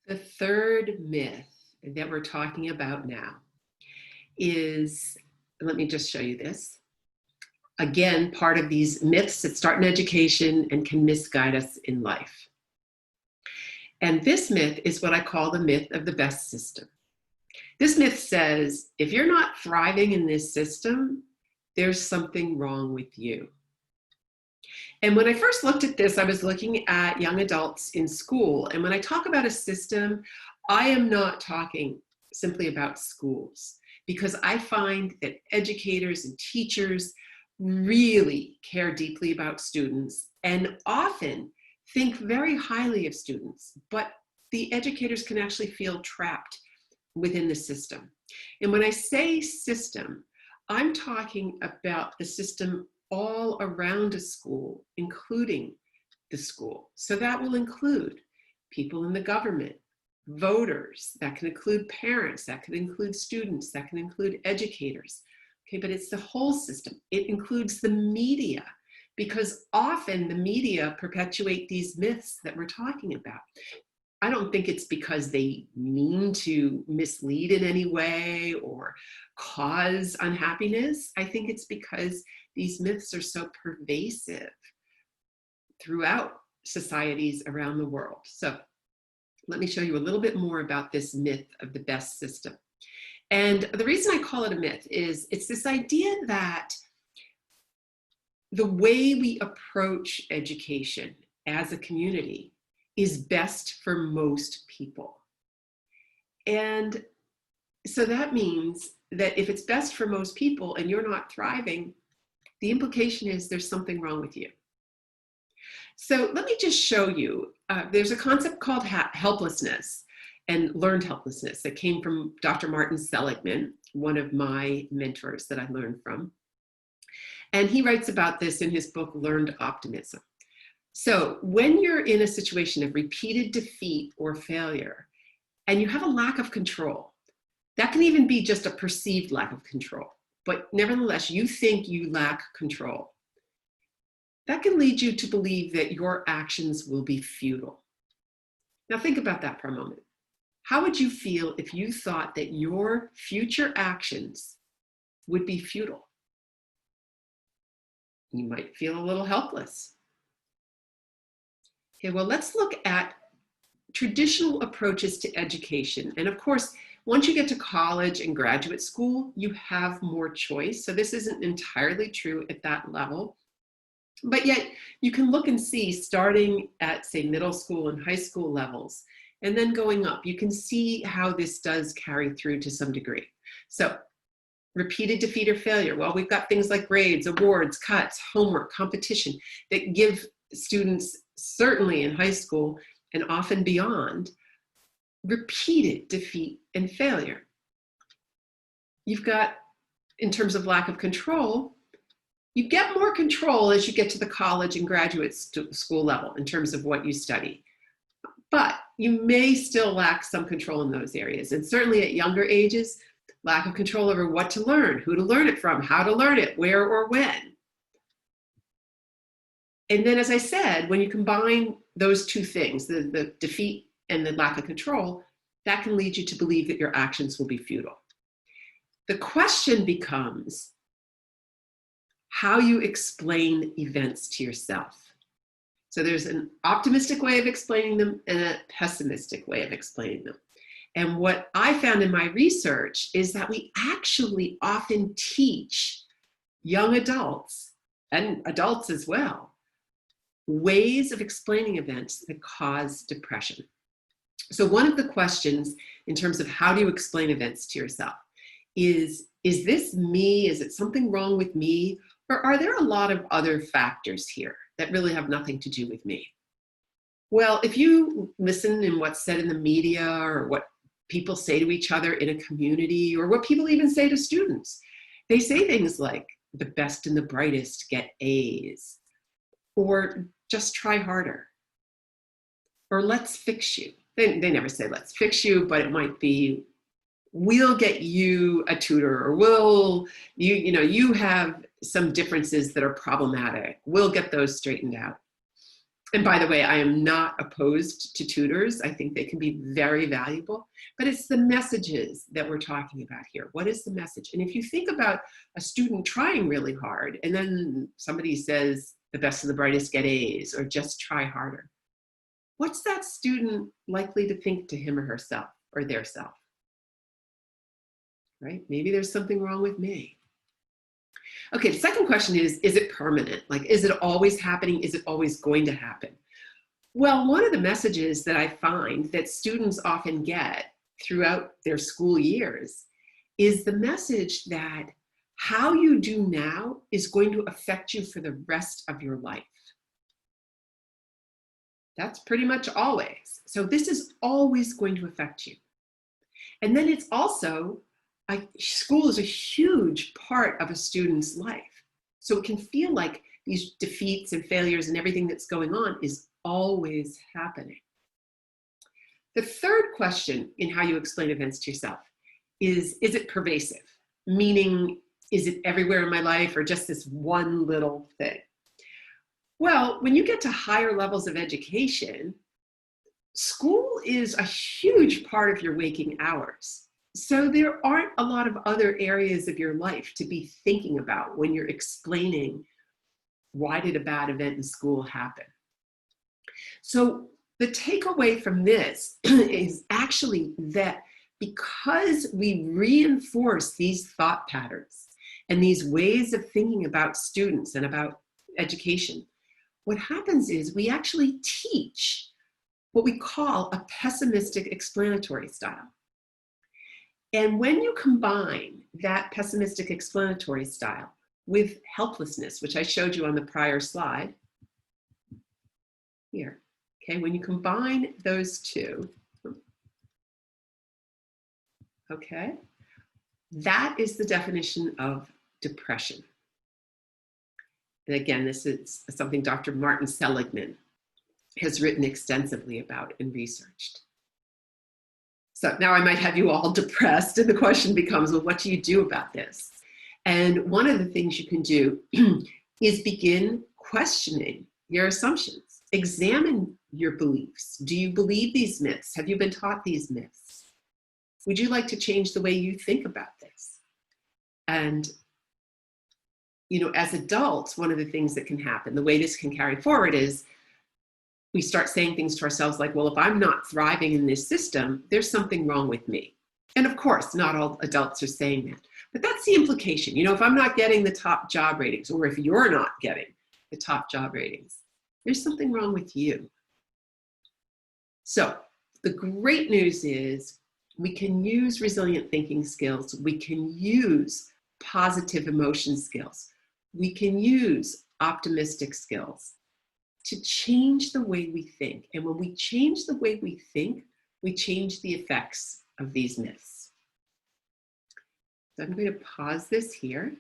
The third myth that we're talking about now is, let me just show you this. Again, part of these myths that start in education and can misguide us in life. And this myth is what I call the myth of the best system. This myth says, if you're not thriving in this system, there's something wrong with you. And when I first looked at this, I was looking at young adults in school. And when I talk about a system, I am not talking simply about schools, because I find that educators and teachers really care deeply about students and often think very highly of students, but the educators can actually feel trapped within the system. And when I say system, I'm talking about the system all around a school, including the school. So that will include people in the government, voters, that can include parents, that can include students, that can include educators. Okay, but it's the whole system. It includes the media, because often the media perpetuate these myths that we're talking about. I don't think it's because they mean to mislead in any way or cause unhappiness. I think it's because these myths are so pervasive throughout societies around the world. So let me show you a little bit more about this myth of the best system. And the reason I call it a myth is it's this idea that the way we approach education as a community is best for most people. And so that means that if it's best for most people and you're not thriving, the implication is there's something wrong with you. So let me just show you, there's a concept called helplessness and learned helplessness that came from Dr. Martin Seligman, one of my mentors that I learned from. And he writes about this in his book, Learned Optimism. So when you're in a situation of repeated defeat or failure, and you have a lack of control, that can even be just a perceived lack of control, but nevertheless, you think you lack control. That can lead you to believe that your actions will be futile. Now think about that for a moment. How would you feel if you thought that your future actions would be futile? You might feel a little helpless. Okay, well, let's look at traditional approaches to education. And of course, once you get to college and graduate school, you have more choice. So this isn't entirely true at that level. But yet you can look and see, starting at, say, middle school and high school levels, and then going up, you can see how this does carry through to some degree. So repeated defeat or failure. Well, we've got things like grades, awards, cuts, homework, competition that give students, certainly in high school and often beyond, repeated defeat and failure. You've got, in terms of lack of control, you get more control as you get to the college and graduate school level in terms of what you study. But you may still lack some control in those areas. And certainly at younger ages, lack of control over what to learn, who to learn it from, how to learn it, where or when. And then, as I said, when you combine those two things, the defeat and the lack of control, that can lead you to believe that your actions will be futile. The question becomes how you explain events to yourself. So there's an optimistic way of explaining them and a pessimistic way of explaining them. And what I found in my research is that we actually often teach young adults, and adults as well, ways of explaining events that cause depression. So one of the questions in terms of how do you explain events to yourself is this me? Is it something wrong with me? Or are there a lot of other factors here that really have nothing to do with me? Well, if you listen in what's said in the media or what people say to each other in a community or what people even say to students, they say things like the best and the brightest get A's, or just try harder, or let's fix you. They never say let's fix you, but it might be we'll get you a tutor, or you have some differences that are problematic. We'll get those straightened out. And by the way, I am not opposed to tutors. I think they can be very valuable, but it's the messages that we're talking about here. What is the message? And if you think about a student trying really hard and then somebody says the best and the brightest get A's or just try harder, what's that student likely to think to him or herself or their self? Right? Maybe there's something wrong with me. Okay, the second question is it permanent? Like, is it always happening? Is it always going to happen? Well, one of the messages that I find that students often get throughout their school years is the message that how you do now is going to affect you for the rest of your life. That's pretty much always. So this is always going to affect you. And then it's also, school is a huge part of a student's life. So it can feel like these defeats and failures and everything that's going on is always happening. The third question in how you explain events to yourself is it pervasive? Meaning, is it everywhere in my life or just this one little thing? Well, when you get to higher levels of education, school is a huge part of your waking hours. So there aren't a lot of other areas of your life to be thinking about when you're explaining why did a bad event in school happen. So the takeaway from this is actually that because we reinforce these thought patterns and these ways of thinking about students and about education, what happens is we actually teach what we call a pessimistic explanatory style. And when you combine that pessimistic explanatory style with helplessness, which I showed you on the prior slide, here, okay, when you combine those two, okay, that is the definition of depression. And again, this is something Dr. Martin Seligman has written extensively about and researched. So now I might have you all depressed, and the question becomes, well, what do you do about this? And one of the things you can do is begin questioning your assumptions. Examine your beliefs. Do you believe these myths? Have you been taught these myths? Would you like to change the way you think about this? And you know, as adults, one of the things that can happen, the way this can carry forward is we start saying things to ourselves like, well, if I'm not thriving in this system, there's something wrong with me. And of course, not all adults are saying that, but that's the implication. You know, if I'm not getting the top job ratings, or if you're not getting the top job ratings, there's something wrong with you. So the great news is we can use resilient thinking skills. We can use positive emotion skills. We can use optimistic skills to change the way we think. And when we change the way we think, we change the effects of these myths. So I'm going to pause this here.